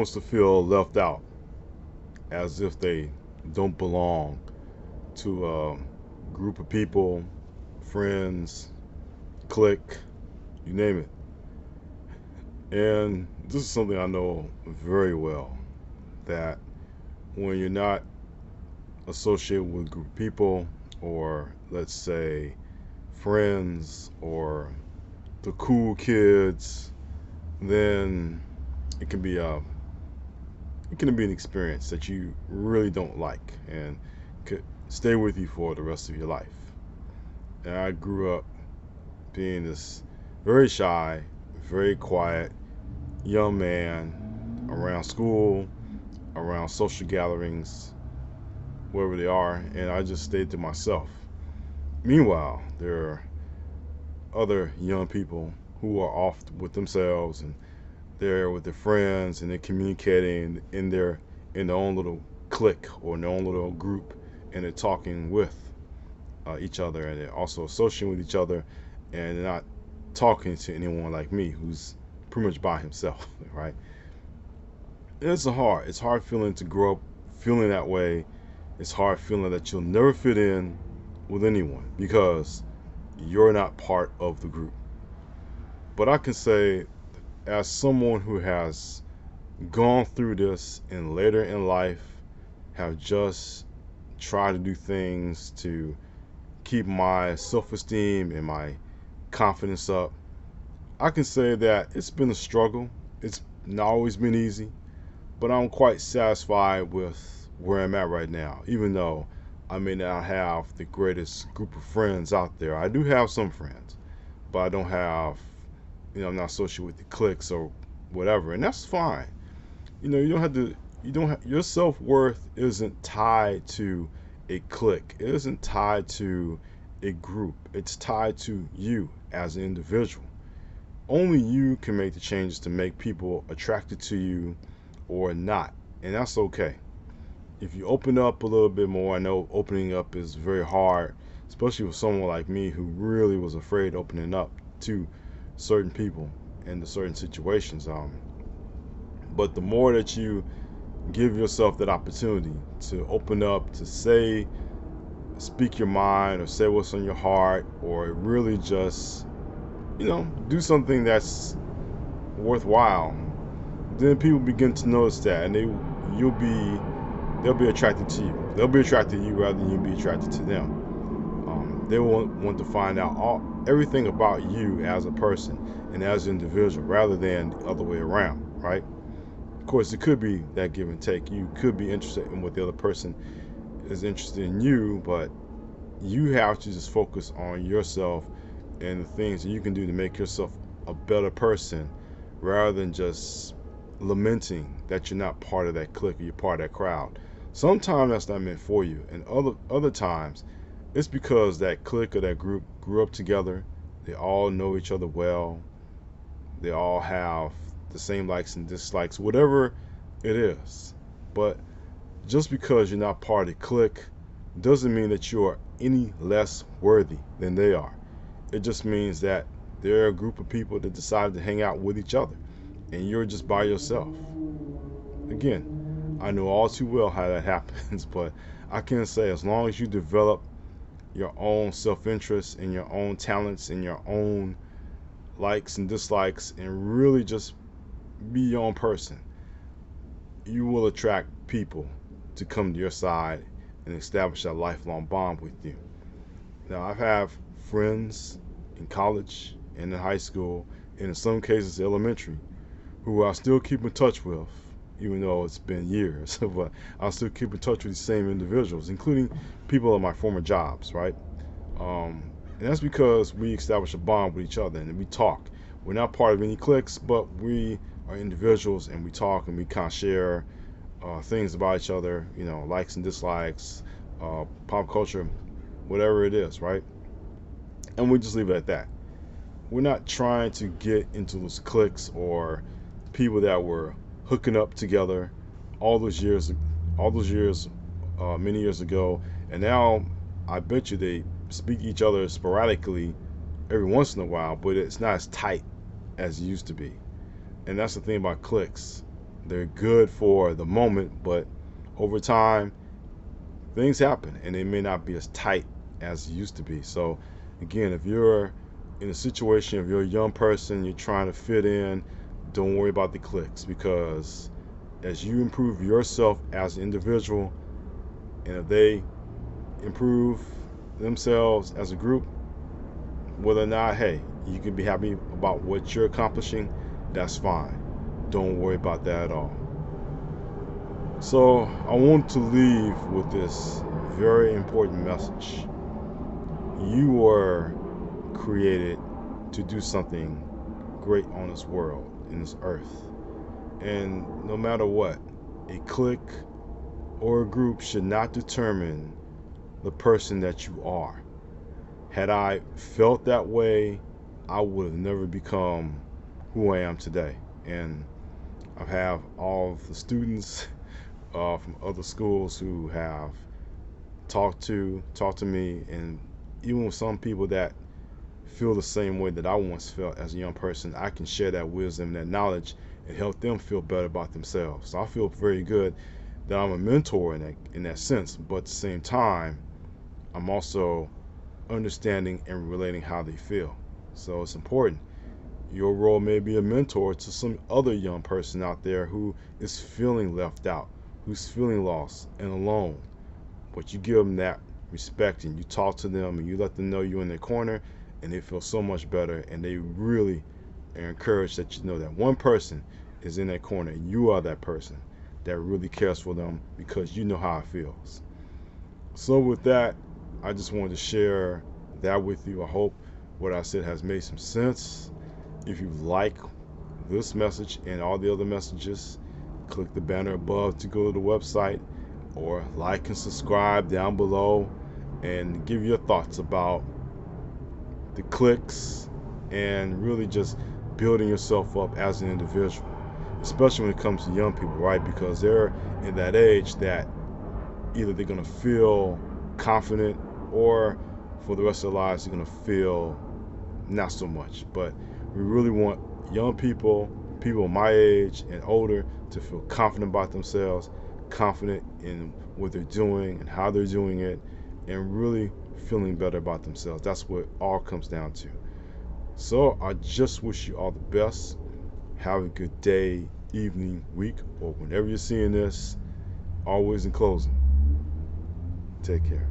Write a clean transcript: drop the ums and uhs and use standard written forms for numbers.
wants to feel left out, as if they don't belong to a group of people, friends, clique, you name it. And this is something I know very well, that when you're not associated with a group of people, or let's say friends, or the cool kids, then it can be a it can be an experience that you really don't like and could stay with you for the rest of your life. And I grew up being this very shy, very quiet young man around school, around social gatherings, wherever they are, and I just stayed to myself. Meanwhile, there are other young people who are off with themselves, and they're with their friends, and they're communicating in their own little clique or in their own little group, and they're talking with each other, and they're also associating with each other, and they're not talking to anyone like me who's pretty much by himself, right? It's hard feeling to grow up feeling that way. It's hard feeling that you'll never fit in with anyone because you're not part of the group. But I can say, as someone who has gone through this and later in life have just tried to do things to keep my self-esteem and my confidence up, I can say that it's been a struggle. It's not always been easy, but I'm quite satisfied with where I'm at right now. Even though I may not have the greatest group of friends out there, I do have some friends, but I don't have, I'm not associated with the cliques or whatever, and that's fine. You don't have to. You don't. Your self worth isn't tied to a clique. It isn't tied to a group. It's tied to you as an individual. Only you can make the changes to make people attracted to you or not, and that's okay. If you open up a little bit more, I know opening up is very hard, especially with someone like me who really was afraid opening up to certain people and to certain situations. But the more that you give yourself that opportunity to open up, to speak your mind, or say what's on your heart, or really just, do something that's worthwhile, then people begin to notice that, and they'll be attracted to you. They'll be attracted to you rather than you be attracted to them. They will want to find out everything about you as a person and as an individual, rather than the other way around, right? Of course, it could be that give and take. You could be interested in what the other person is interested in you, but you have to just focus on yourself and the things that you can do to make yourself a better person, rather than just lamenting that you're not part of that clique or you're part of that crowd. Sometimes that's not meant for you, and other times it's because that clique or that group grew up together. They all know each other well. They all have the same likes and dislikes, whatever it is. But just because you're not part of the clique doesn't mean that you are any less worthy than they are. It just means that they're a group of people that decided to hang out with each other, and you're just by yourself. Again, I know all too well how that happens, but I can say, as long as you develop your own self-interest and your own talents and your own likes and dislikes, and really just be your own person, you will attract people to come to your side and establish a lifelong bond with you. Now, I have friends in college and in high school, and in some cases elementary, who I still keep in touch with, even though it's been years. But I'll still keep in touch with these same individuals, including people at my former jobs, right? And that's because we establish a bond with each other and we talk. We're not part of any cliques, but we are individuals, and we talk and we kind of share things about each other, likes and dislikes, pop culture, whatever it is, right? And we just leave it at that. We're not trying to get into those cliques or people that were hooking up together all those years, many years ago, and now I bet you they speak to each other sporadically every once in a while, but it's not as tight as it used to be. And that's the thing about cliques. They're good for the moment, but over time, things happen and they may not be as tight as it used to be. So, again, if you're in a situation, if you're a young person, you're trying to fit in, don't worry about the cliques, because as you improve yourself as an individual, and if they improve themselves as a group, whether or not, hey, you can be happy about what you're accomplishing, that's fine. Don't worry about that at all. So I want to leave with this very important message. You were created to do something great on this world, in this earth. And no matter what, a clique or a group should not determine the person that you are. Had I felt that way, I would have never become who I am today. And I have all of the students from other schools who have talked to me, and even with some people that feel the same way that I once felt as a young person, I can share that wisdom, that knowledge, and help them feel better about themselves. So I feel very good that I'm a mentor in that sense, but at the same time, I'm also understanding and relating how they feel. So it's important. Your role may be a mentor to some other young person out there who is feeling left out, who's feeling lost and alone. But you give them that respect and you talk to them and you let them know you're in their corner, and they feel so much better, and they really are encouraged that you know that one person is in their corner and you are that person that really cares for them because you know how it feels. So with that, I just wanted to share that with you. I hope what I said has made some sense. If you like this message and all the other messages, click the banner above to go to the website, or like and subscribe down below and give your thoughts about the cliques and really just building yourself up as an individual, especially when it comes to young people, right? Because they're in that age that either they're going to feel confident, or for the rest of their lives they're going to feel not so much. But we really want young people, people my age and older, to feel confident about themselves, confident in what they're doing and how they're doing it, and really feeling better about themselves. That's what it all comes down to. So I just wish you all the best. Have a good day, evening, week, or whenever you're seeing this. Always in closing, take care.